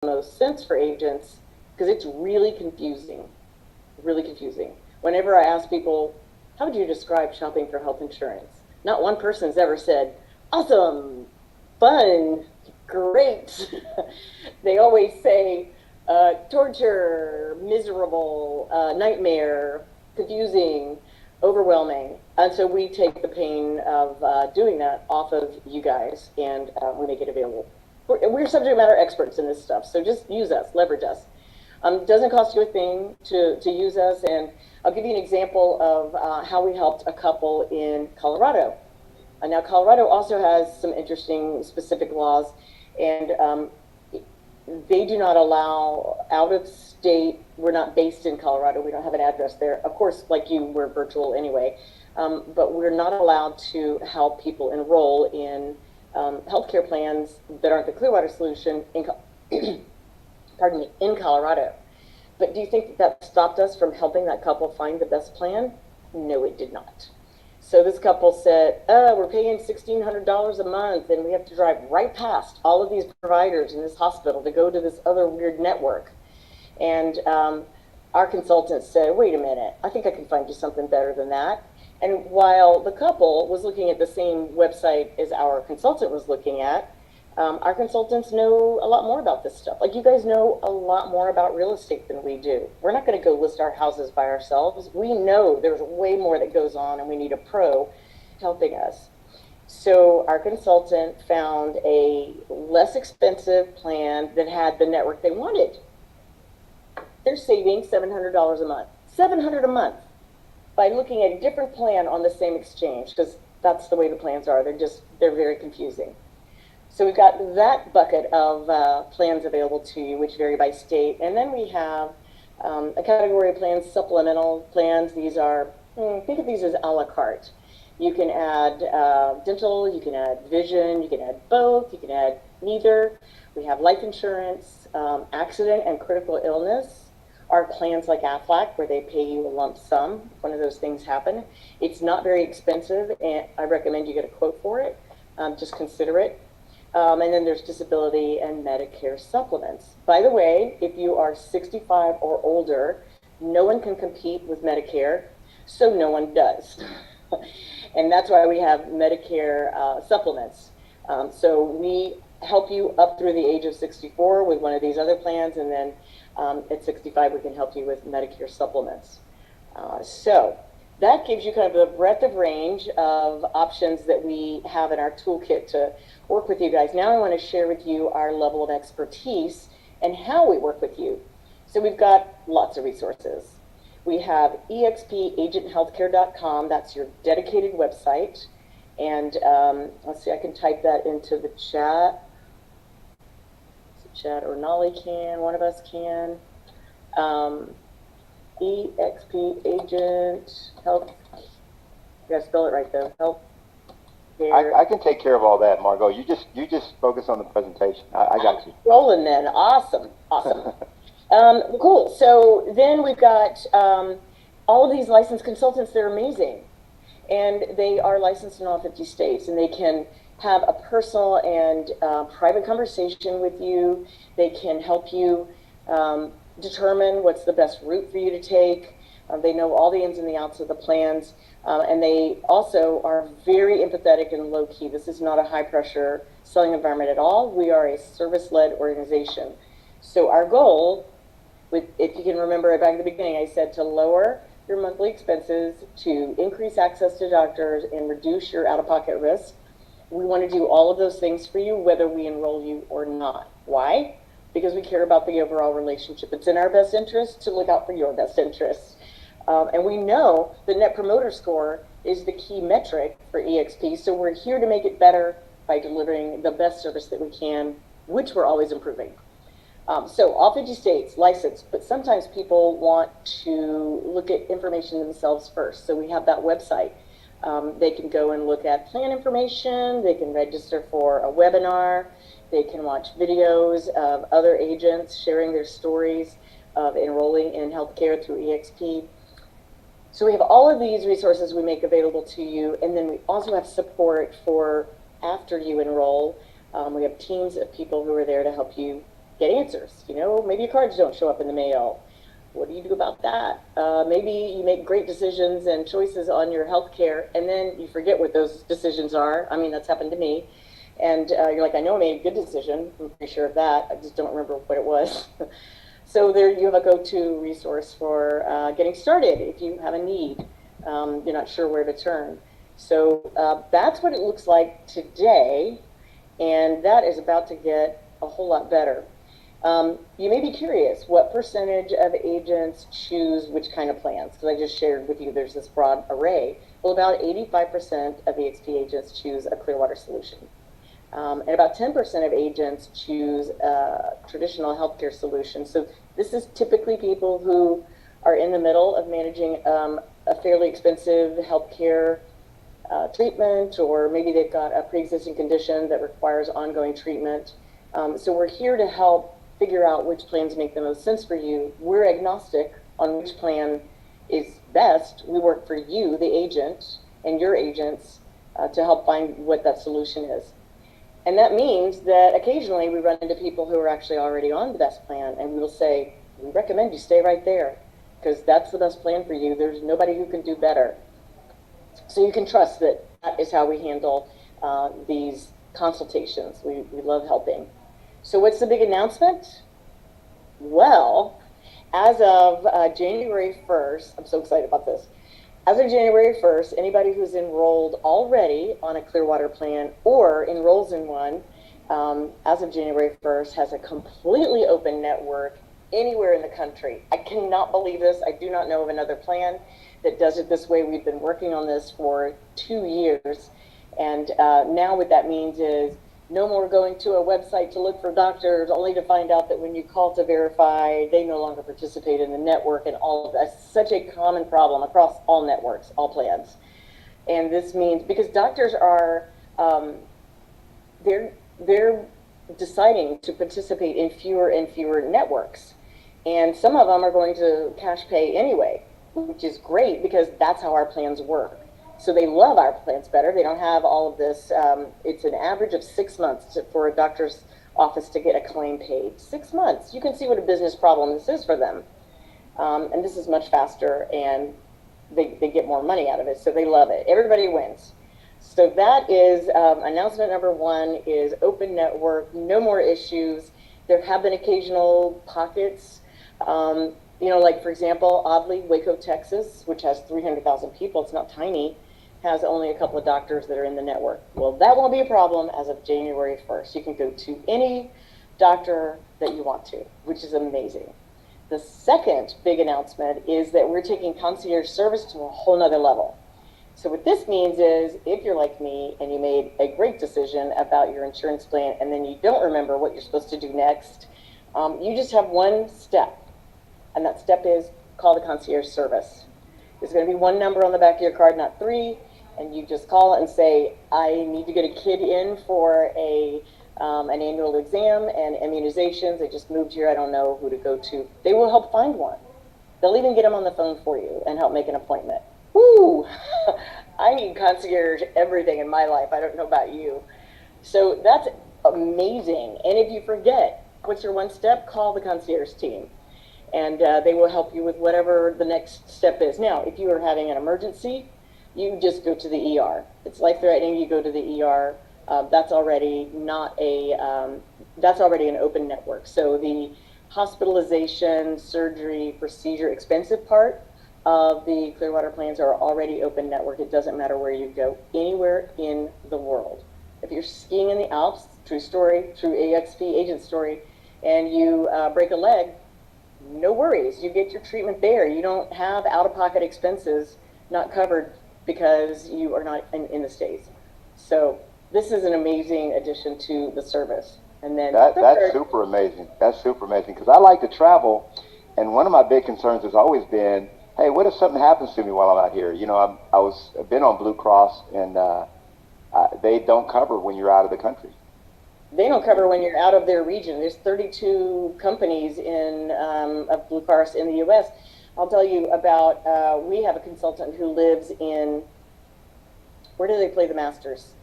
most sense for agents because it's really confusing, really confusing. Whenever I ask people, how would you describe shopping for health insurance? Not one person's ever said, awesome, fun, great. They always say torture, miserable, nightmare, confusing, overwhelming. And so we take the pain of doing that off of you guys, and we make it available. We're subject matter experts in this stuff, so just use us, leverage us. Doesn't cost you a thing to use us, and I'll give you an example of how we helped a couple in Colorado. Now, Colorado also has some interesting specific laws, and they do not allow out-of-state. We're not based in Colorado. We don't have an address there. Of course, like you, we're virtual anyway, but we're not allowed to help people enroll in healthcare plans that aren't the Clearwater solution in, pardon me, in Colorado. But do you think that stopped us from helping that couple find the best plan? No, it did not. So this couple said, we're paying $1,600 a month and we have to drive right past all of these providers in this hospital to go to this other weird network. And our consultant said, wait a minute, I think I can find you something better than that. And while the couple was looking at the same website as our consultant was looking at, our consultants know a lot more about this stuff. Like, you guys know a lot more about real estate than we do. We're not going to go list our houses by ourselves. We know there's way more that goes on, and we need a pro helping us. So our consultant found a less expensive plan that had the network they wanted. They're saving $700 a month. $700 a month by looking at a different plan on the same exchange, because that's the way the plans are. They're very confusing. So we've got that bucket of plans available to you, which vary by state. And then we have a category of plans, supplemental plans. These are, think of these as a la carte. You can add dental, you can add vision, you can add both, you can add neither. We have life insurance, accident and critical illness. Our plans like Aflac, where they pay you a lump sum if one of those things happen. It's not very expensive, and I recommend you get a quote for it. Just consider it. And then there's disability and Medicare supplements. By the way, if you are 65 or older, no one can compete with Medicare, so no one does. And that's why we have Medicare supplements. So we help you up through the age of 64 with one of these other plans, and then at 65 we can help you with Medicare supplements. So that gives you kind of the breadth of range of options that we have in our toolkit to work with you guys. Now I want to share with you our level of expertise and how we work with you. So we've got lots of resources. We have expagенthealthcare.com. That's your dedicated website. And let's see, I can type that into the chat. Chat, or Nolly can, one of us can. eXp Agent Health. You gotta spell it right though. Health. I can take care of all that, Margot. You just focus on the presentation. I got you. Rolling then. Awesome. Cool. So then we've got all of these licensed consultants. They're amazing, and they are licensed in all 50 states, and they can have a personal and private conversation with you. They can help you determine what's the best route for you to take. They know all the ins and the outs of the plans, and they also are very empathetic and low-key. This is not a high-pressure selling environment at all. We are a service-led organization. So our goal, if you can remember back at the beginning, I said to lower your monthly expenses, to increase access to doctors, and reduce your out-of-pocket risk. We want to do all of those things for you, whether we enroll you or not. Why? Because we care about the overall relationship. It's in our best interest to look out for your best interests. And we know the Net Promoter Score is the key metric for eXp, so we're here to make it better by delivering the best service that we can, which we're always improving. So all 50 states licensed, but sometimes people want to look at information themselves first. So we have that website. They can go and look at plan information. They can register for a webinar. They can watch videos of other agents sharing their stories of enrolling in healthcare through eXp. So we have all of these resources we make available to you, and then we also have support for after you enroll. We have teams of people who are there to help you get answers. You know, maybe your cards don't show up in the mail. What do you do about that? Maybe you make great decisions and choices on your health care, and then you forget what those decisions are. I mean, that's happened to me. And you're like, I know I made a good decision. I'm pretty sure of that. I just don't remember what it was. So there you have a go-to resource for getting started if you have a need. You're not sure where to turn. So that's what it looks like today, and that is about to get a whole lot better. You may be curious, what percentage of agents choose which kind of plans? Because I just shared with you there's this broad array. Well, about 85% of eXp agents choose a Clearwater solution. And about 10% of agents choose a traditional healthcare solution. So this is typically people who are in the middle of managing a fairly expensive healthcare treatment, or maybe they've got a pre-existing condition that requires ongoing treatment. So we're here to help figure out which plans make the most sense for you. We're agnostic on which plan is best. We work for you, the agent, and your agents to help find what that solution is. And that means that occasionally we run into people who are actually already on the best plan, and we will say, we recommend you stay right there because that's the best plan for you. There's nobody who can do better. So you can trust that that is how we handle these consultations. We love helping. So what's the big announcement? Well, as of January 1st, I'm so excited about this. As of January 1st, anybody who's enrolled already on a Clearwater plan or enrolls in one as of January 1st has a completely open network anywhere in the country. I cannot believe this. I do not know of another plan that does it this way. We've been working on this for 2 years. And now what that means is no more going to a website to look for doctors only to find out that when you call to verify, they no longer participate in the network, and all of that. It's such a common problem across all networks, all plans. And this means, because doctors are, they're deciding to participate in fewer and fewer networks. And some of them are going to cash pay anyway, which is great because that's how our plans work. So they love our plans better. They don't have all of this. It's an average of 6 months for a doctor's office to get a claim paid. 6 months. You can see what a business problem this is for them. And this is much faster, and they get more money out of it. So they love it. Everybody wins. So that is announcement number 1 is open network, no more issues. There have been occasional pockets. You know, like for example, oddly, Waco, Texas, which has 300,000 people, it's not tiny, has only a couple of doctors that are in the network. Well, that won't be a problem as of January 1st. You can go to any doctor that you want to, which is amazing. The second big announcement is that we're taking concierge service to a whole nother level. So what this means is if you're like me and you made a great decision about your insurance plan and then you don't remember what you're supposed to do next, you just have one step. And that step is call the concierge service. There's going to be one number on the back of your card, not 3. And you just call and say, I need to get a kid in for an annual exam and immunizations. They just moved here. I don't know who to go to. They will help find one. They'll even get them on the phone for you and help make an appointment. Woo! I need concierge everything in my life. I don't know about you. So that's amazing. And if you forget, what's your one step? Call the concierge team. And they will help you with whatever the next step is. Now, if you are having an emergency, you just go to the ER. It's life-threatening, you go to the ER. That's already an open network. So the hospitalization, surgery, procedure, expensive part of the Clearwater plans are already open network. It doesn't matter where you go, anywhere in the world. If you're skiing in the Alps, true story, true eXp agent story, and you break a leg, no worries, you get your treatment there. You don't have out-of-pocket expenses not covered because you are not in the States. So this is an amazing addition to the service. And then that's super amazing. That's super amazing because I like to travel, and one of my big concerns has always been, hey, what if something happens to me while I'm out here? You know, I've been on Blue Cross, and they don't cover when you're out of the country. They don't cover when you're out of their region. There's 32 companies of Blue Cross in the U.S. I'll tell you about, we have a consultant who lives in, where do they play the Masters?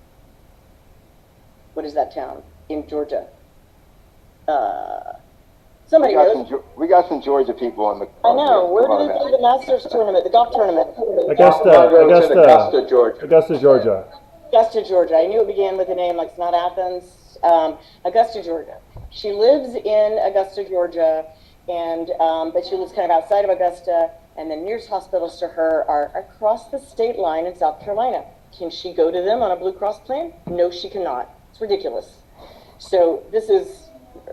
What is that town in Georgia? Somebody knows. We got some Georgia people on the. I know. Where do they play the Masters tournament, the golf tournament? Augusta, Georgia. Augusta, Georgia. Augusta, Georgia. I knew it began with a name like it's not Athens. Augusta, Georgia. She lives in Augusta, Georgia, and but she lives kind of outside of Augusta, and the nearest hospitals to her are across the state line in South Carolina. Can she go to them on a Blue Cross plan? No, she cannot. It's ridiculous. So this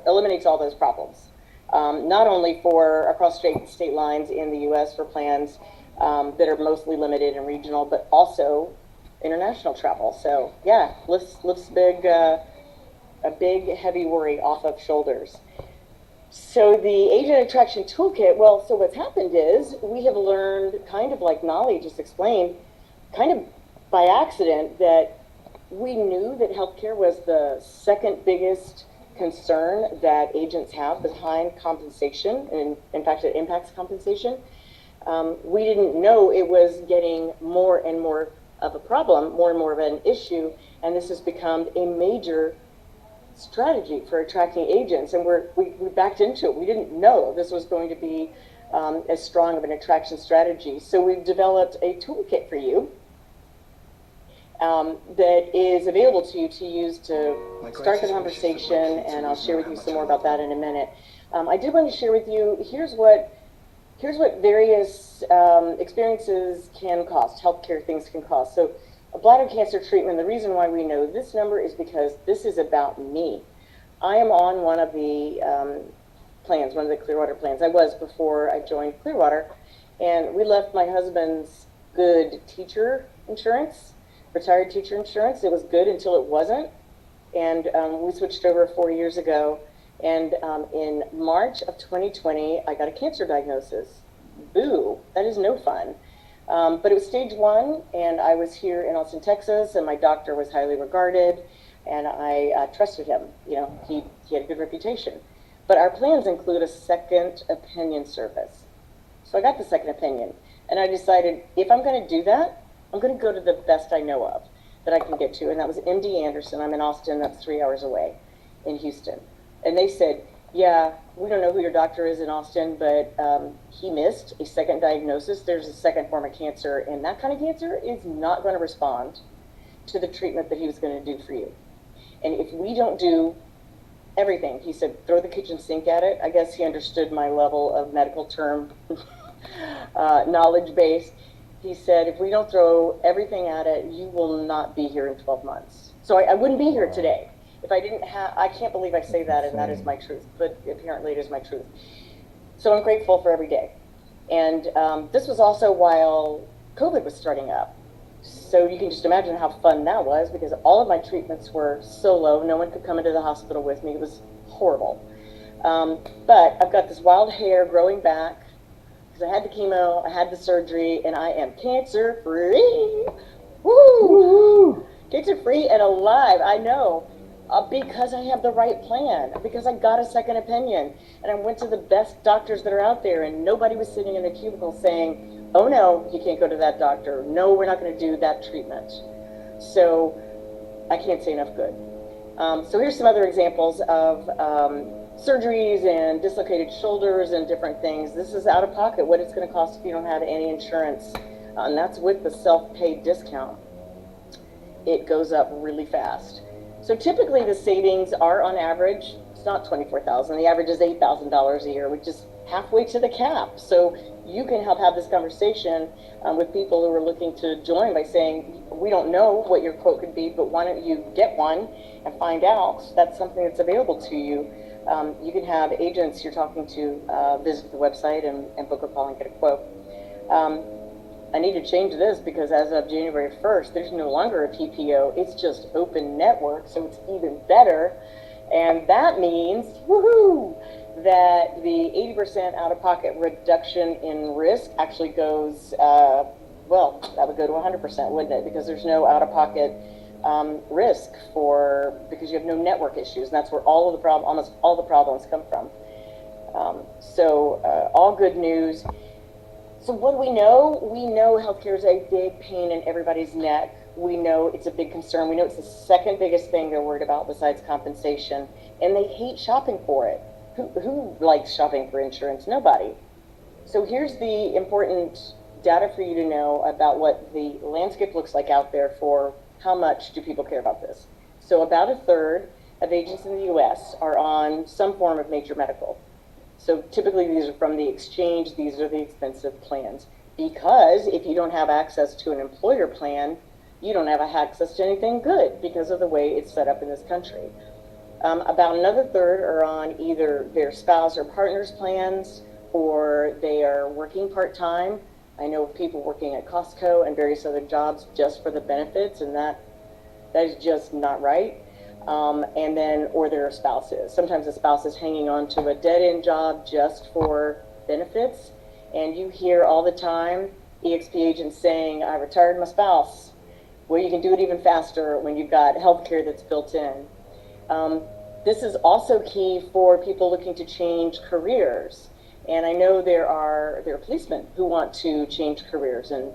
eliminates all those problems. Not only for across state lines in the U.S. for plans that are mostly limited and regional, but also international travel. So yeah, lifts a big heavy worry off of shoulders. So the agent attraction toolkit, well, so what's happened is we have learned, kind of like Nolly just explained, kind of by accident, that we knew that healthcare was the second biggest concern that agents have behind compensation, and in fact it impacts compensation. We didn't know it was getting more and more of a problem, more and more of an issue, and this has become a major strategy for attracting agents, and we backed into it. We didn't know this was going to be as strong of an attraction strategy. So we've developed a toolkit for you that is available to you to use to start the conversation, and I'll share with you some more about that in a minute. I did want to share with you, here's what various experiences can cost, healthcare things can cost. So a bladder cancer treatment, the reason why we know this number is because this is about me. I am on one of the plans, one of the Clearwater plans. I was before I joined Clearwater, and we left my husband's good teacher insurance, retired teacher insurance. It was good until it wasn't, and we switched over 4 years ago, and in March of 2020, I got a cancer diagnosis. Boo, that is no fun. But it was stage 1, and I was here in Austin, Texas, and my doctor was highly regarded, and I trusted him. You know, he had a good reputation. But our plans include a second opinion service. So I got the second opinion, and I decided if I'm going to do that, I'm going to go to the best I know of that I can get to, and that was MD Anderson. I'm in Austin, that's 3 hours away in Houston. And they said, yeah, we don't know who your doctor is in Austin, but he missed a second diagnosis. There's a second form of cancer, and that kind of cancer is not going to respond to the treatment that he was going to do for you. And if we don't do everything, he said, throw the kitchen sink at it. I guess he understood my level of medical term knowledge base. He said, if we don't throw everything at it, you will not be here in 12 months. So I wouldn't be here today. If I didn't have, I can't believe I say that, and that is my truth, but apparently it is my truth. So I'm grateful for every day. And this was also while COVID was starting up. So you can just imagine how fun that was, because all of my treatments were solo. No one could come into the hospital with me. It was horrible. But I've got this wild hair growing back, because I had the chemo, I had the surgery, and I am cancer-free. Woo! Cancer-free and alive, I know. Because I have the right plan, because I got a second opinion, and I went to the best doctors that are out there, and nobody was sitting in a cubicle saying, oh no, you can't go to that doctor. No, we're not going to do that treatment. So I can't say enough good. So here's some other examples of surgeries and dislocated shoulders and different things. This is out of pocket, what it's going to cost if you don't have any insurance, and that's with the self-pay discount. It goes up really fast. So typically the savings are on average, it's not $24,000, the average is $8,000 a year, which is halfway to the cap. So you can help have this conversation with people who are looking to join by saying, we don't know what your quote could be, but why don't you get one and find out? So that's something that's available to you. You can have agents you're talking to visit the website and book a call and get a quote. I need to change this because as of January 1st, there's no longer a PPO. It's just open network, so it's even better. And that means, woohoo, that the 80% out-of-pocket reduction in risk actually goes, well, that would go to 100%, wouldn't it? Because there's no out-of-pocket risk because you have no network issues, and that's where almost all the problems come from. So all good news. So what do we know? We know healthcare is a big pain in everybody's neck. We know it's a big concern. We know it's the second biggest thing they're worried about besides compensation, and they hate shopping for it. Who likes shopping for insurance? Nobody. So here's the important data for you to know about what the landscape looks like out there for how much do people care about this. So about a third of agents in the US are on some form of major medical. So typically these are from the exchange, these are the expensive plans. Because if you don't have access to an employer plan, you don't have access to anything good because of the way it's set up in this country. About another third are on either their spouse or partner's plans, or they are working part-time. I know of people working at Costco and various other jobs just for the benefits, and that is just not right. And then, or their spouses. Sometimes the spouse is hanging on to a dead-end job just for benefits, and you hear all the time eXp agents saying, I retired my spouse. Well, you can do it even faster when you've got healthcare that's built in. This is also key for people looking to change careers. And I know there are policemen who want to change careers. And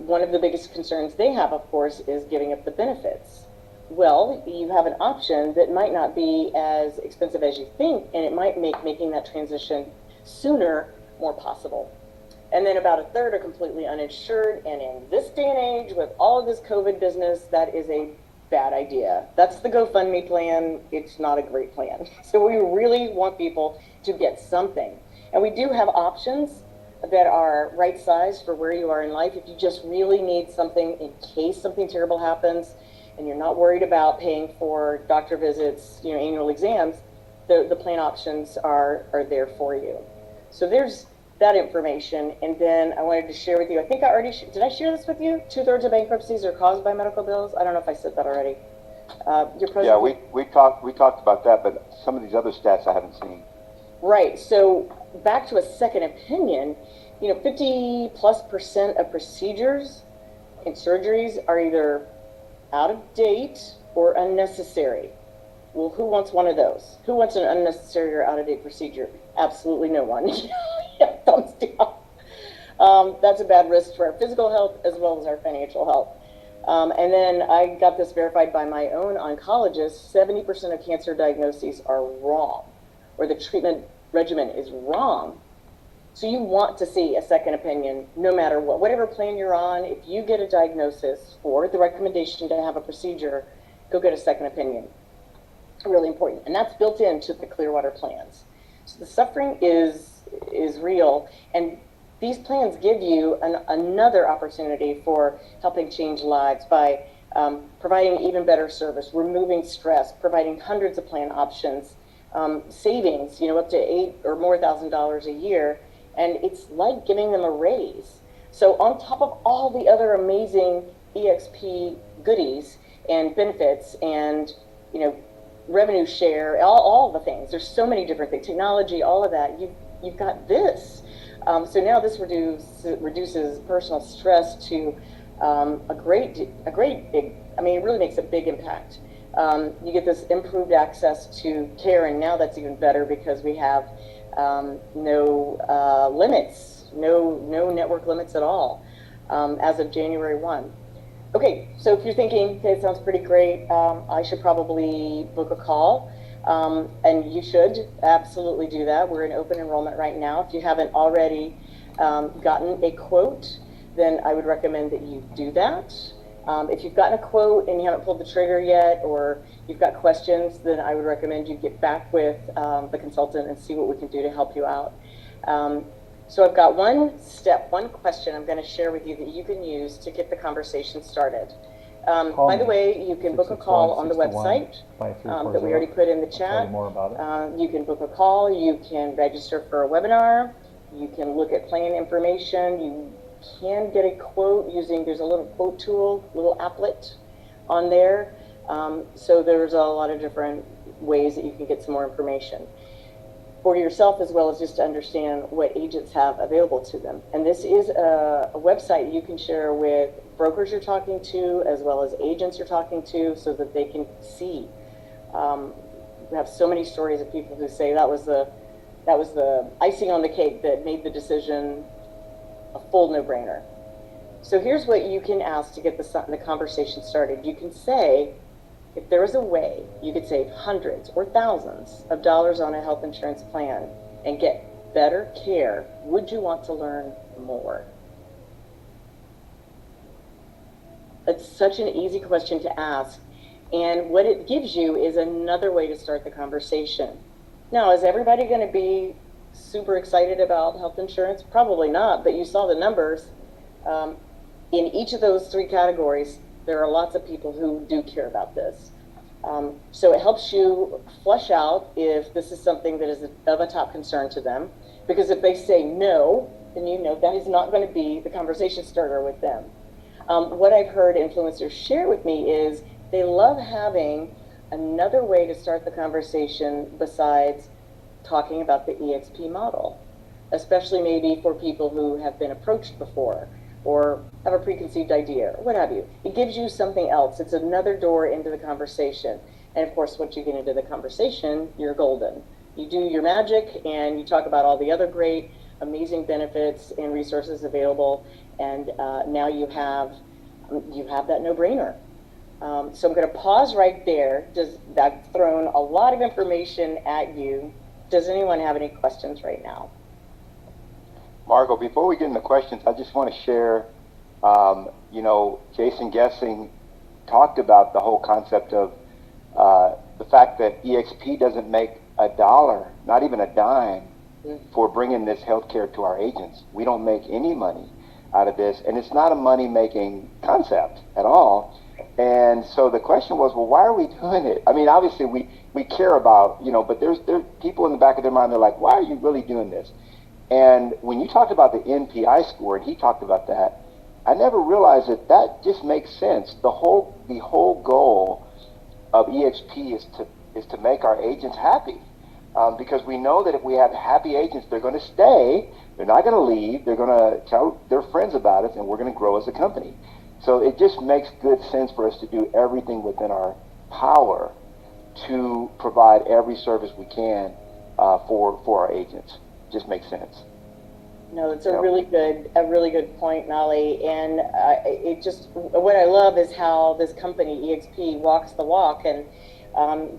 one of the biggest concerns they have, of course, is giving up the benefits. Well, you have an option that might not be as expensive as you think, and it might make making that transition sooner more possible. And then about a third are completely uninsured. And in this day and age, with all of this COVID business, that is a bad idea. That's the GoFundMe plan. It's not a great plan. So we really want people to get something. And we do have options that are right size for where you are in life. If you just really need something in case something terrible happens and you're not worried about paying for doctor visits, annual exams, the plan options are there for you. So there's that information. And then I wanted to share with you, I think I already, did I share this with you? 2/3 of bankruptcies are caused by medical bills. I don't know if I said that already. Yeah, we talked about that, but some of these other stats I haven't seen. Right. So back to a second opinion, 50+% of procedures and surgeries are either out of date or unnecessary. Well, who wants one of those? Who wants an unnecessary or out of date procedure? Absolutely no one. Thumbs down. That's a bad risk for our physical health as well as our financial health. And then I got this verified by my own oncologist. 70% of cancer diagnoses are wrong, or the treatment regimen is wrong. So you want to see a second opinion no matter what. Whatever plan you're on, if you get a diagnosis or the recommendation to have a procedure, go get a second opinion. Really important. And that's built into the Clearwater plans. So the suffering is real, and these plans give you another opportunity for helping change lives by providing even better service, removing stress, providing hundreds of plan options, savings, up to $8,000 or more a year, and it's like giving them a raise. So on top of all the other amazing eXp goodies and benefits and revenue share, all the things, there's so many different things, technology, all of that, you've got this. So now this reduces personal stress to a great big, it really makes a big impact. You get this improved access to care, and now that's even better because we have no limits, no network limits at all as of January 1. Okay, so if you're thinking, okay, it sounds pretty great, I should probably book a call. And you should absolutely do that. We're in open enrollment right now. If you haven't already gotten a quote, then I would recommend that you do that. If you've gotten a quote and you haven't pulled the trigger yet, or you've got questions, then I would recommend you get back with the consultant and see what we can do to help you out. So I've got one question I'm going to share with you that you can use to get the conversation started. By the way, you can book a call on the website that we already put in the chat. You can book a call, you can register for a webinar, you can look at plan information, you can get a quote using, there's a little quote tool, little applet on there. So there's a lot of different ways that you can get some more information for yourself, as well as just to understand what agents have available to them. And this is a website you can share with brokers you're talking to, as well as agents you're talking to, so that they can see. We have so many stories of people who say that was the icing on the cake that made the decision a full no-brainer. So here's what you can ask to get the conversation started. You can say, If there was a way you could save hundreds or thousands of dollars on a health insurance plan and get better care, would you want to learn more? It's such an easy question to ask. And what it gives you is another way to start the conversation. Now, is everybody going to be super excited about health insurance? Probably not, but you saw the numbers. In each of those three categories, there are lots of people who do care about this. So it helps you flesh out if this is something that is of a top concern to them. Because if they say no, then you know that is not going to be the conversation starter with them. What I've heard influencers share with me is they love having another way to start the conversation besides talking about the eXp model, especially maybe for people who have been approached before or have a preconceived idea, or what have you. It gives you something else. It's another door into the conversation. And of course, once you get into the conversation, you're golden. You do your magic and you talk about all the other great, amazing benefits and resources available, and now you have that no-brainer. So I'm going to pause right there. I've thrown a lot of information at you. Does anyone have any questions right now? Margot, before we get into questions, I just want to share, Jason Gessing talked about the whole concept of the fact that eXp doesn't make a dollar, not even a dime, for bringing this healthcare to our agents. We don't make any money out of this, and it's not a money-making concept at all. And so the question was, well, why are we doing it? I mean, obviously we care about, but there's people in the back of their mind, they're like, why are you really doing this? And when you talked about the NPI score, and he talked about that, I never realized that just makes sense. The whole goal of eXp is to make our agents happy, because we know that if we have happy agents, they're going to stay. They're not going to leave. They're going to tell their friends about us, and we're going to grow as a company. So it just makes good sense for us to do everything within our power to provide every service we can for our agents. Just makes sense. No, it's a really good point, Nolly. And what I love is how this company, eXp, walks the walk and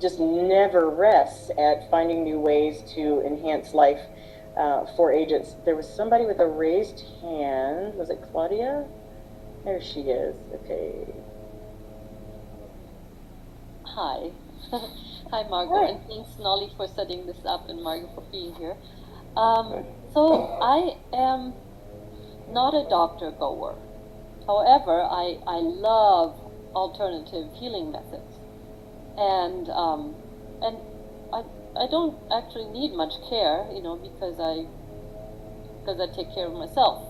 just never rests at finding new ways to enhance life for agents. There was somebody with a raised hand. Was it Claudia? There she is. Okay. Hi. Hi, Margot. Hi. And thanks, Nolly, for setting this up, and Margot for being here. So I am not a doctor goer. However, I love alternative healing methods. And I don't actually need much care, because I take care of myself.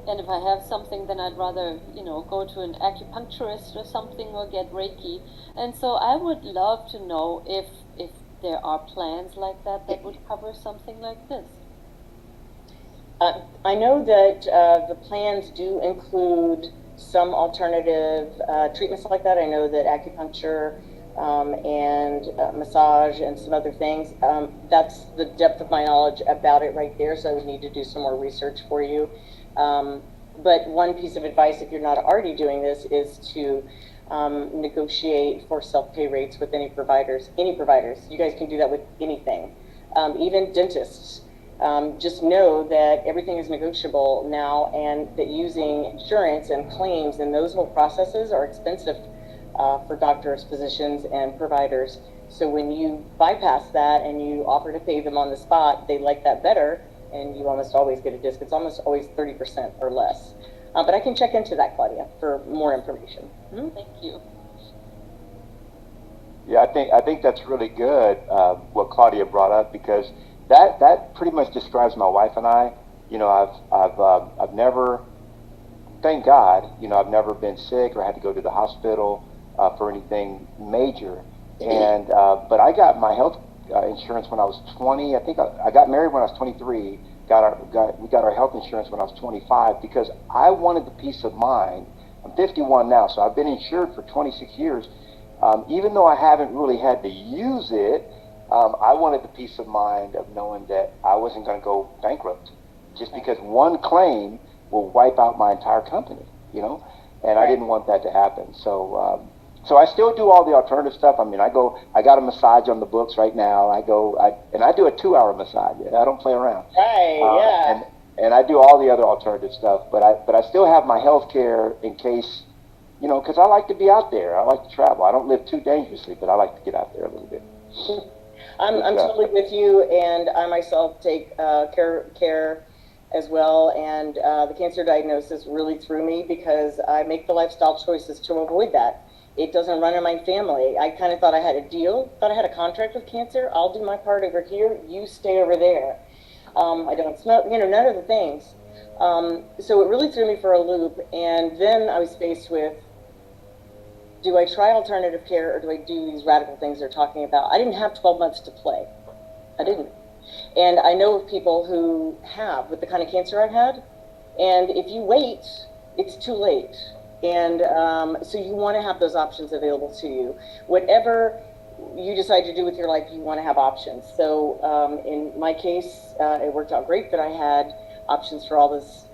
And if I have something, then I'd rather, go to an acupuncturist or something or get Reiki. And so I would love to know if there are plans like that would cover something like this. I know that the plans do include some alternative treatments like that. I know that acupuncture and massage and some other things. That's the depth of my knowledge about it right there, so I would need to do some more research for you. But one piece of advice, if you're not already doing this, is to negotiate for self-pay rates with any providers. You guys can do that with anything, even dentists. Just know that everything is negotiable now, and that using insurance and claims and those whole processes are expensive for doctors, physicians, and providers. So when you bypass that and you offer to pay them on the spot, they like that better, and you almost always get a discount. It's almost always 30% or less. But I can check into that, Claudia, for more information. Mm-hmm. Thank you. Yeah, I think that's really good what Claudia brought up, because that pretty much describes my wife and I. I've never, thank God, I've never been sick or had to go to the hospital for anything major. And but I got my health insurance when I was 20. I think I got married when I was 23. We got our health insurance when I was 25 because I wanted the peace of mind. I'm 51 now, so I've been insured for 26 years. Even though I haven't really had to use it, I wanted the peace of mind of knowing that I wasn't going to go bankrupt just because one claim will wipe out my entire company, and I didn't want that to happen. So So I still do all the alternative stuff. I mean, I got a massage on the books right now. I do a 2-hour massage. I don't play around. Right, yeah. And I do all the other alternative stuff, but I still have my health care in case, because I like to be out there. I like to travel. I don't live too dangerously, but I like to get out there a little bit. I'm totally with you, and I myself take care as well, and the cancer diagnosis really threw me because I make the lifestyle choices to avoid that. It doesn't run in my family. I kind of thought I had a deal, thought I had a contract with cancer. I'll do my part over here, you stay over there. I don't smoke, none of the things. So it really threw me for a loop, and then I was faced with, do I try alternative care or do I do these radical things they're talking about? I didn't have 12 months to play. I didn't. And I know of people who have, with the kind of cancer I've had, and if you wait, it's too late. And so you want to have those options available to you. Whatever you decide to do with your life, you want to have options. So in my case, it worked out great that I had options for all this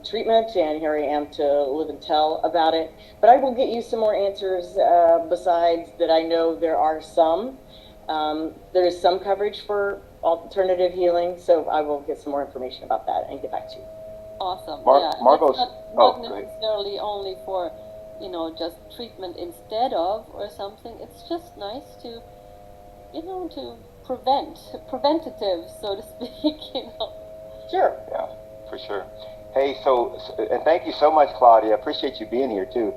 treatment, and here I am to live and tell about it. But I will get you some more answers besides that. I know there are some. There is some coverage for alternative healing, so I will get some more information about that and get back to you. Awesome. Margot's, it's not necessarily only for, just treatment instead of or something. It's just nice to, to preventative, so to speak, Sure. Yeah, for sure. Hey, and thank you so much, Claudia. I appreciate you being here too.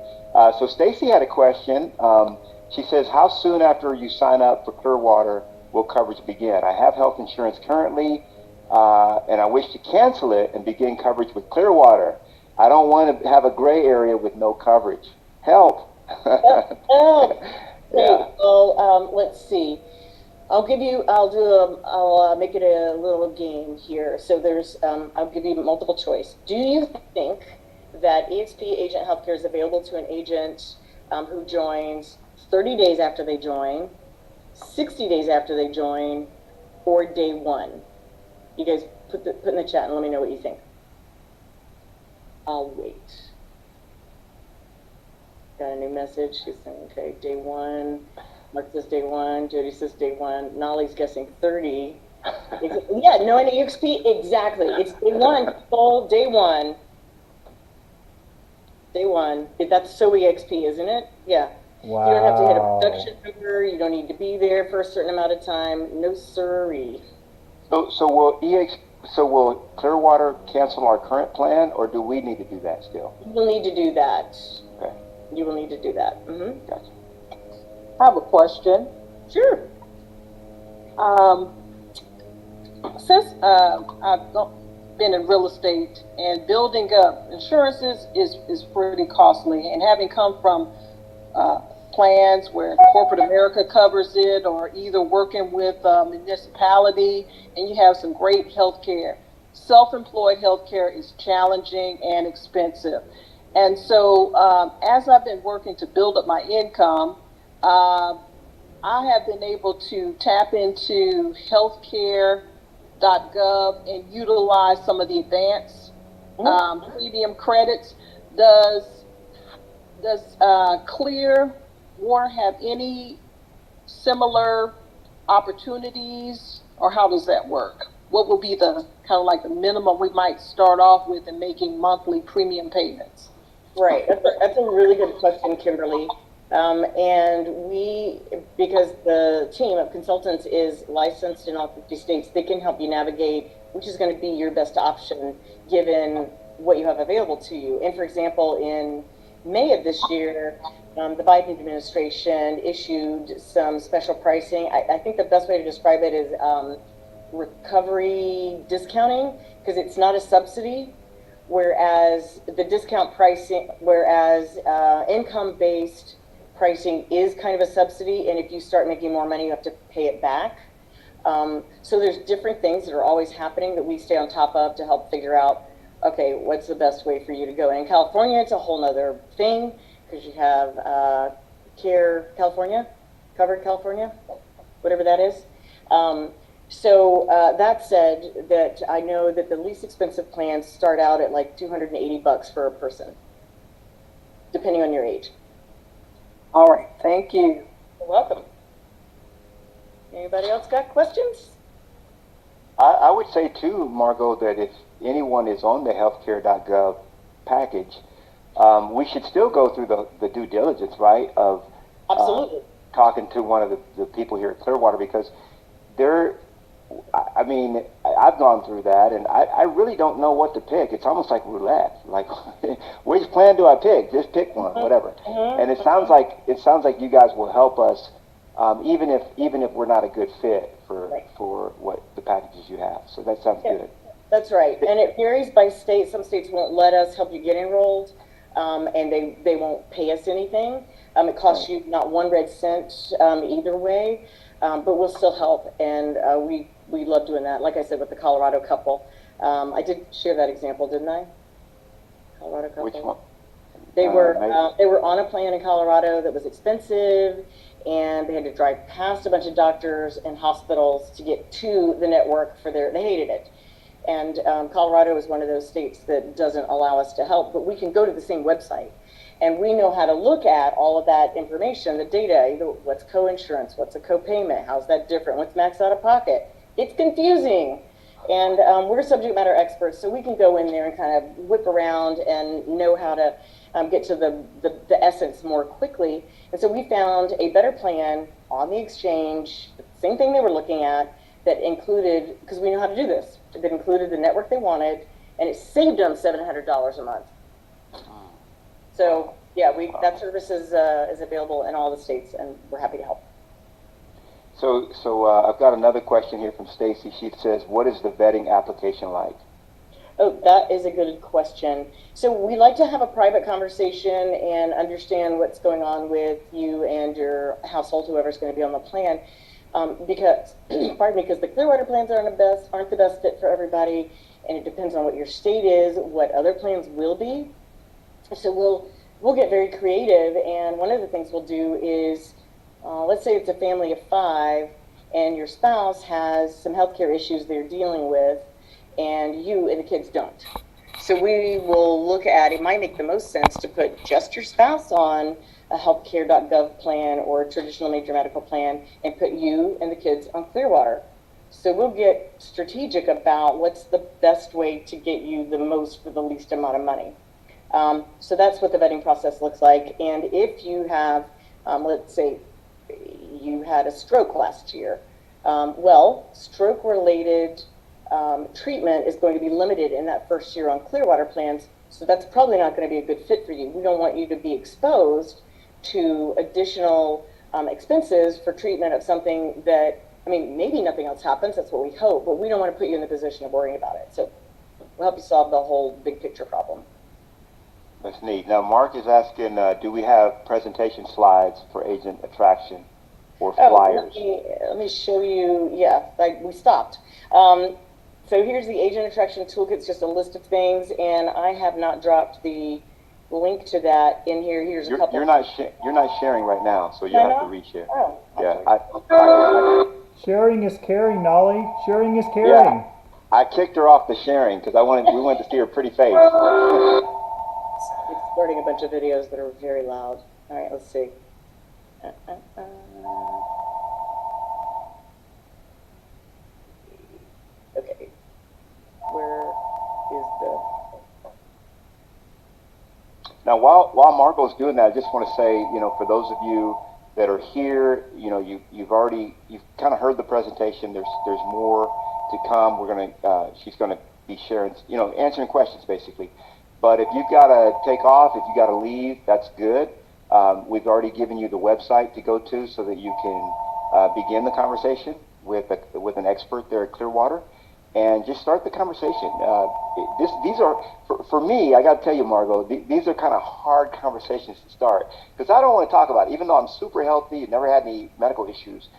So Stacy had a question. She says, how soon after you sign up for Clearwater will coverage begin? I have health insurance currently, and I wish to cancel it and begin coverage with Clearwater. I don't want to have a gray area with no coverage. Help. Help. Yeah. Well, let's see. I'll make it a little game here. So I'll give you multiple choice. Do you think that eXp Agent Healthcare is available to an agent who joins 30 days after they join, 60 days after they join, or day one? You guys put in the chat and let me know what you think. I'll wait. Got a new message. She's saying, okay, day one. Mark says day one. Jody says day one. Nolly's guessing 30. Yeah, no, an eXp, exactly. It's day one, full day one. Day one. That's so eXp, isn't it? Yeah. Wow. You don't have to hit a production number. You don't need to be there for a certain amount of time. No siree. So will Clearwater cancel our current plan, or do we need to do that still? You will need to do that. Okay. You will need to do that. Mm-hmm. Gotcha. I have a question. Sure. Since I've been in real estate, and building up insurances is pretty costly, and having come from plans where corporate America covers it, or either working with a municipality, and you have some great health care. Self-employed health care is challenging and expensive. And so as I've been working to build up my income, I have been able to tap into healthcare.gov and utilize some of the advanced premium credits. Does Clearwater have any similar opportunities, or how does that work? What will be the kind of like the minimum we might start off with in making monthly premium payments? Right. That's a really good question, Kimberly. And because the team of consultants is licensed in all 50 states, they can help you navigate which is going to be your best option given what you have available to you. And for example, in May of this year, the Biden administration issued some special pricing. I think the best way to describe it is recovery discounting, because it's not a subsidy, whereas the discount pricing, income-based pricing is kind of a subsidy, and if you start making more money, you have to pay it back. So there's different things that are always happening that we stay on top of to help figure out, okay, what's the best way for you to go? And in California, it's a whole nother thing, because you have Care California, Covered California, whatever that is. So that said, that I know that the least expensive plans start out at like $280 for a person, depending on your age. All right, thank you. You're welcome. Anybody else got questions? I would say too, Margot, that if anyone is on the healthcare.gov package, we should still go through the due diligence, right, of Absolutely. talking to one of the people here at Clearwater, because they're, I mean, I've gone through that, and I really don't know what to pick. It's almost like roulette. Like, which plan do I pick? Just pick one, whatever. And it sounds like you guys will help us, even if we're not a good fit for what the packages you have. So that sounds good. That's right, and it varies by state. Some states won't let us help you get enrolled, and they won't pay us anything. It costs you not one red cent either way, but we'll still help, and we love doing that. Like I said, with the Colorado couple, I did share that example, didn't I? Colorado couple. Which one? They were on a plan in Colorado that was expensive, and they had to drive past a bunch of doctors and hospitals to get to the network they hated it. And Colorado is one of those states that doesn't allow us to help, but we can go to the same website. And we know how to look at all of that information, the data, either what's co-insurance, what's a co-payment, how's that different, what's max out of pocket. It's confusing. And we're subject matter experts, so we can go in there and kind of whip around and know how to get to the essence more quickly. And so we found a better plan on the exchange, same thing they were looking at, that included, because we know how to do this, that included the network they wanted, and it saved them $700 a month. So yeah, that service is available in all the states, and we're happy to help. So I've got another question here from Stacy. She says, what is the vetting application like? Oh, that is a good question. So we like to have a private conversation and understand what's going on with you and your household, whoever's going to be on the plan. Because, pardon me, because the Clearwater plans aren't the best fit for everybody, and it depends on what your state is, what other plans will be. So we'll get very creative, and one of the things we'll do is, let's say it's a family of 5, and your spouse has some healthcare issues they're dealing with, and you and the kids don't. So we will look at, it might make the most sense to put just your spouse on a healthcare.gov plan or a traditional major medical plan, and put you and the kids on Clearwater. So we'll get strategic about what's the best way to get you the most for the least amount of money. So that's what the vetting process looks like. And if you have, let's say you had a stroke last year, well, stroke-related treatment is going to be limited in that first year on Clearwater plans, so that's probably not going to be a good fit for you. We don't want you to be exposed to additional expenses for treatment of something that, I mean, maybe nothing else happens, that's what we hope, but we don't want to put you in the position of worrying about it. So we'll help you solve the whole big picture problem. That's neat. Now, Mark is asking, do we have presentation slides for agent attraction or flyers? Let me show you. Yeah, we stopped. So here's the agent attraction toolkit. It's just a list of things, and I have not dropped the link to that in here. Here's a couple. You're not sharing right now, so you have to reshare. Oh, yeah. Sharing is caring, Nolly. Sharing is caring. Yeah, I kicked her off the sharing because we wanted to see her pretty face. It's starting a bunch of videos that are very loud. All right, let's see. Okay, where is the... Now, while Margot's doing that, I just want to say, for those of you that are here, you've kind of heard the presentation. There's more to come. She's gonna be sharing, answering questions basically. But if you've got to take off, if you got to leave, that's good. We've already given you the website to go to so that you can begin the conversation with an expert there at Clearwater, and just start the conversation. These are, for me, I got to tell you, Margot, these are kind of hard conversations to start, because I don't want to talk about it. Even though I'm super healthy, never had any medical issues,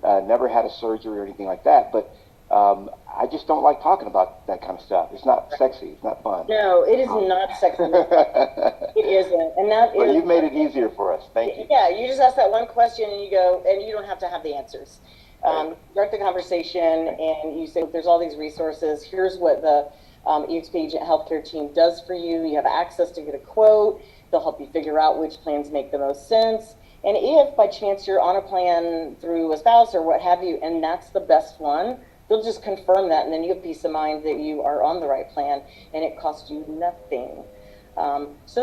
never had a surgery or anything like that, but I just don't like talking about that kind of stuff. It's not sexy. It's not fun. No, it is not sexy. It isn't, and that is. But you've made it easier for us. Thank you. Yeah, you just ask that one question, and you go, and you don't have to have the answers. Start the conversation, and you say, there's all these resources. Here's what the eXp Agent Healthcare team does for you. You have access to get a quote. They'll help you figure out which plans make the most sense. And if by chance you're on a plan through a spouse or what have you, and that's the best one, they'll just confirm that, and then you have peace of mind that you are on the right plan, and it costs you nothing. So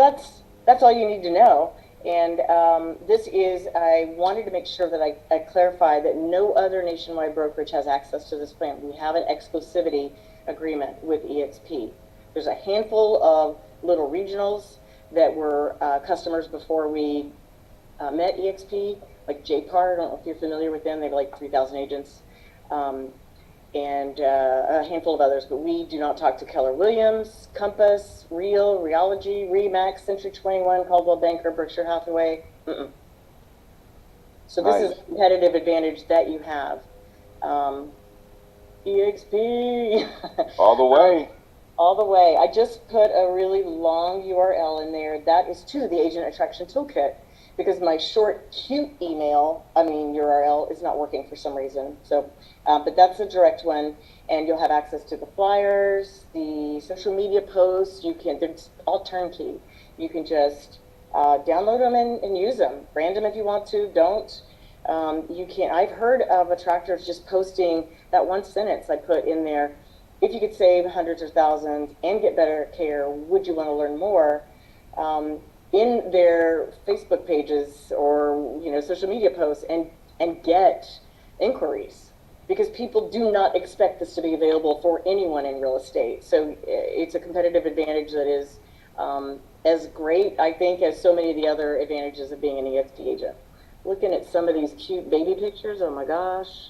that's all you need to know. And I wanted to make sure that I clarify that no other nationwide brokerage has access to this plan. We have an exclusivity agreement with eXp. There's a handful of little regionals that were customers before we met eXp, like JPAR. I don't know if you're familiar with them. They have like 3,000 agents. And a handful of others, but we do not talk to Keller Williams, Compass, Real, Realogy, Remax, Century 21, Coldwell Banker, Berkshire Hathaway. So this is a competitive advantage that you have. eXp. All the way. All the way. I just put a really long URL in there. That is to the Agent Attraction Toolkit, because my short, cute URL is not working for some reason. So, but that's a direct one, and you'll have access to the flyers, the social media posts. They're all turnkey. You can just download them and use them. Brand them if you want to. Don't. I've heard of attractors just posting that one sentence I put in there. If you could save hundreds or thousands and get better care, would you want to learn more? In their Facebook pages or social media posts, and get inquiries, because people do not expect this to be available for anyone in real estate. So it's a competitive advantage that is as great, I think, as so many of the other advantages of being an eXp agent. Looking at some of these cute baby pictures, oh my gosh.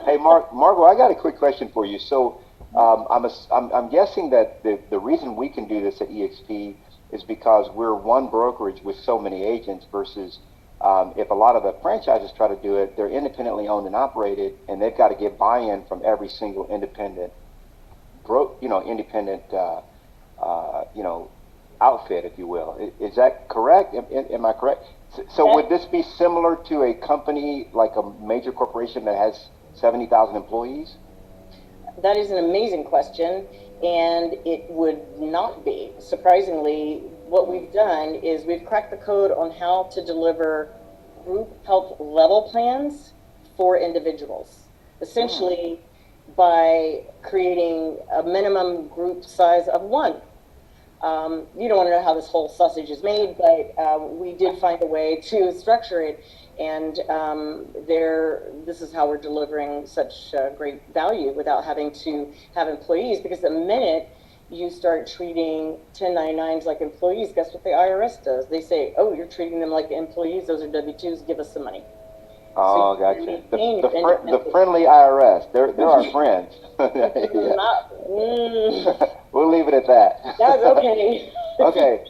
Hey, Margot, I got a quick question for you. So I'm guessing that the reason we can do this at eXp is because we're one brokerage with so many agents versus if a lot of the franchises try to do it, they're independently owned and operated, and they've got to get buy-in from every single independent outfit, if you will. Is that correct? Am I correct? So would this be similar to a company like a major corporation that has 70,000 employees? That is an amazing question, and it would not be. Surprisingly, what we've done is we've cracked the code on how to deliver group health level plans for individuals, essentially by creating a minimum group size of one. You don't want to know how this whole sausage is made, but we did find a way to structure it, and this is how we're delivering such great value without having to have employees, because the minute you start treating 1099s like employees, guess what the IRS does? They say, oh, you're treating them like employees, those are W-2s, give us some money. Oh, so gotcha. The friendly IRS, they're our friends. We'll leave it at that. That's okay. Okay.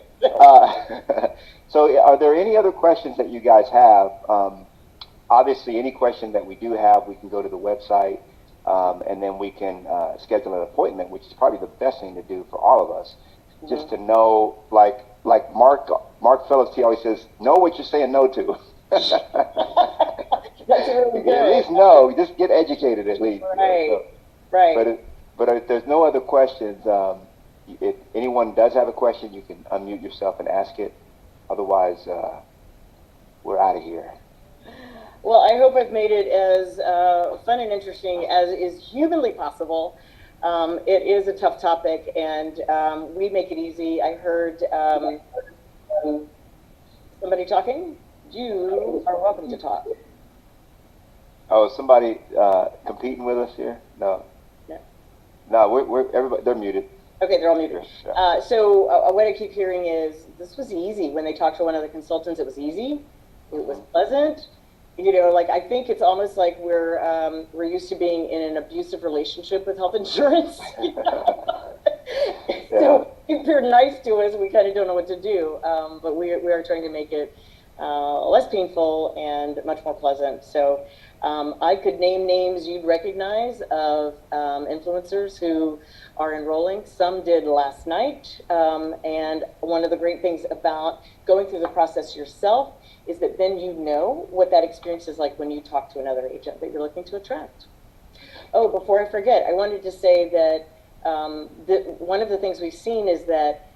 So are there any other questions that you guys have? Obviously, any question that we do have, we can go to the website, and then we can schedule an appointment, which is probably the best thing to do for all of us, just to know, like Mark Phillips, he always says, know what you're saying no to. That's really good. At least know, just get educated at least. Right, right. But if there's no other questions, if anyone does have a question, you can unmute yourself and ask it. Otherwise, we're out of here. Well, I hope I've made it as fun and interesting as is humanly possible. It is a tough topic, and we make it easy. I heard somebody talking. You are welcome to talk. Oh, somebody competing with us here? No. No, we're everybody. They're muted. Okay, they're all muted. So what I keep hearing is this was easy. When they talked to one of the consultants, it was easy. It was pleasant. I think it's almost like we're used to being in an abusive relationship with health insurance. So if they're nice to us, we kind of don't know what to do. But we are trying to make it less painful and much more pleasant. So I could name names you'd recognize of influencers who are enrolling. Some did last night. And one of the great things about going through the process yourself is that then you know what that experience is like when you talk to another agent that you're looking to attract. Oh, before I forget, I wanted to say that one of the things we've seen is that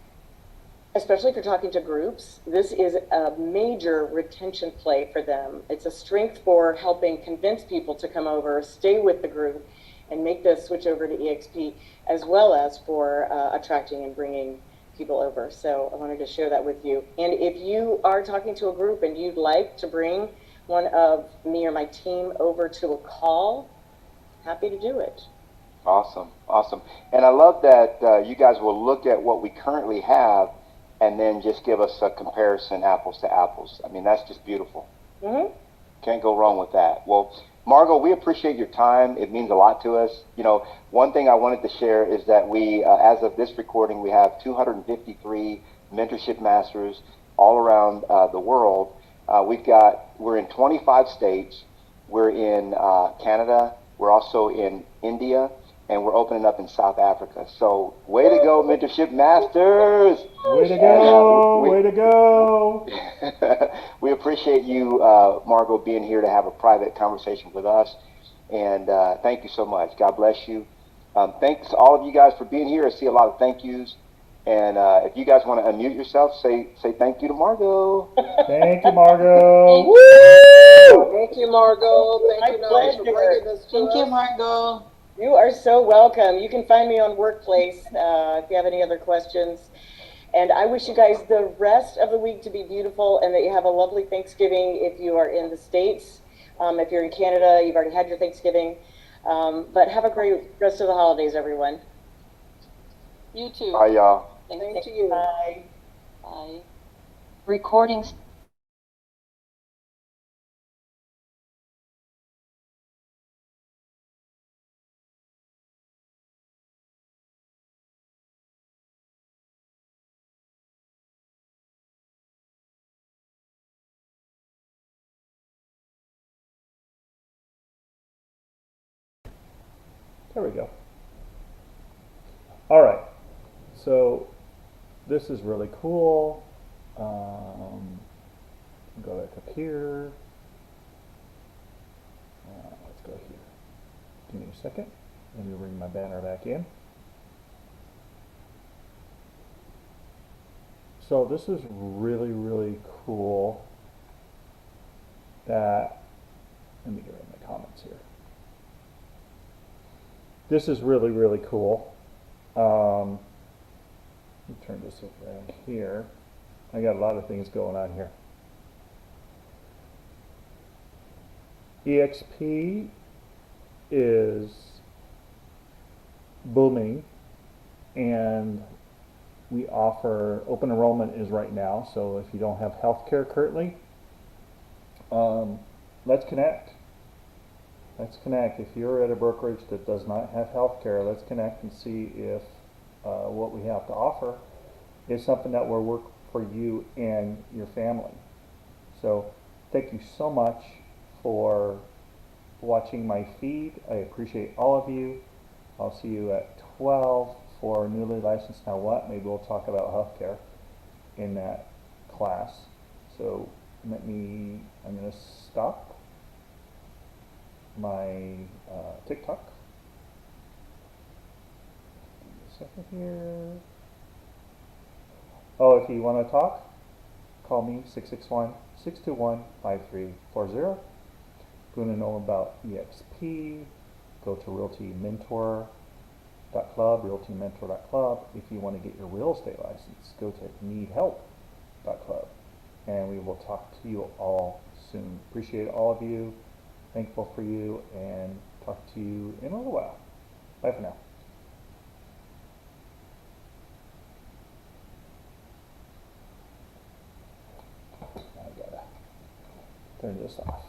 especially if you're talking to groups, this is a major retention play for them. It's a strength for helping convince people to come over, stay with the group, and make the switch over to eXp, as well as for attracting and bringing people over. So I wanted to share that with you. And if you are talking to a group and you'd like to bring one of me or my team over to a call, happy to do it. Awesome, awesome. And I love that you guys will look at what we currently have and then just give us a comparison, apples to apples. I mean, that's just beautiful. Mm-hmm. Can't go wrong with that. Well, Margot, we appreciate your time. It means a lot to us. You know, one thing I wanted to share is that we, as of this recording, we have 253 mentorship masters all around the world. We're in 25 states. We're in Canada. We're also in India, and we're opening up in South Africa. So, way to go, mentorship masters! Way to go! Way to go! We appreciate you, Margot, being here to have a private conversation with us. And thank you so much. God bless you. Thanks to all of you guys for being here. I see a lot of thank yous. And if you guys want to unmute yourself, say thank you to Margot. Thank you, Margot. Woo! Thank you, Margot. Thank you, My Nolly, for pleasure. bringing this to Thank us. you, Margot. You are so welcome. You can find me on Workplace if you have any other questions. And I wish you guys the rest of the week to be beautiful and that you have a lovely Thanksgiving if you are in the States. If you're in Canada, you've already had your Thanksgiving. But have a great rest of the holidays, everyone. You too. Bye, y'all. Thank you. Bye. Bye. Recordings. There we go. All right. So this is really cool. Go back up here. Let's go here. Give me a second. Let me bring my banner back in. So this is really, really cool. Let me get rid of my comments here. This is really, really cool. Let me turn this around here. I got a lot of things going on here. eXp is booming, and we offer open enrollment is right now. So if you don't have health care currently, let's connect. Let's connect. If you're at a brokerage that does not have health care, let's connect and see if what we have to offer is something that will work for you and your family. So thank you so much for watching my feed. I appreciate all of you. I'll see you at 12 for newly licensed Now What. Maybe we'll talk about healthcare in that class. So I'm going to stop my TikTok. Give me a second here. Oh, if you want to talk, call me 661-621-5340. If you want to know about eXp, go to realtymentor.club. If you want to get your real estate license, go to needhelp.club. And we will talk to you all soon. Appreciate all of you. Thankful for you, and talk to you in a little while. Bye for now. I gotta turn this off.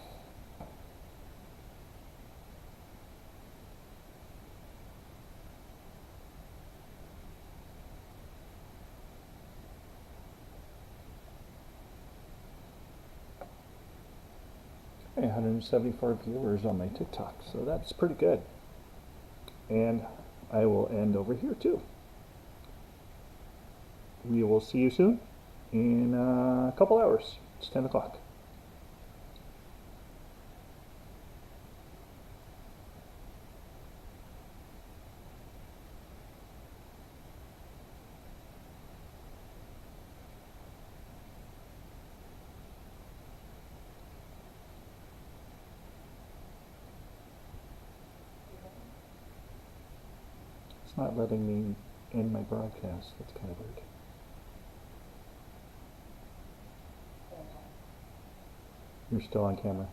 Okay, 174 viewers on my TikTok, so that's pretty good. And I will end over here too. We will see you soon in a couple hours. It's 10 o'clock. It's not letting me end my broadcast. That's kind of weird. You're still on camera.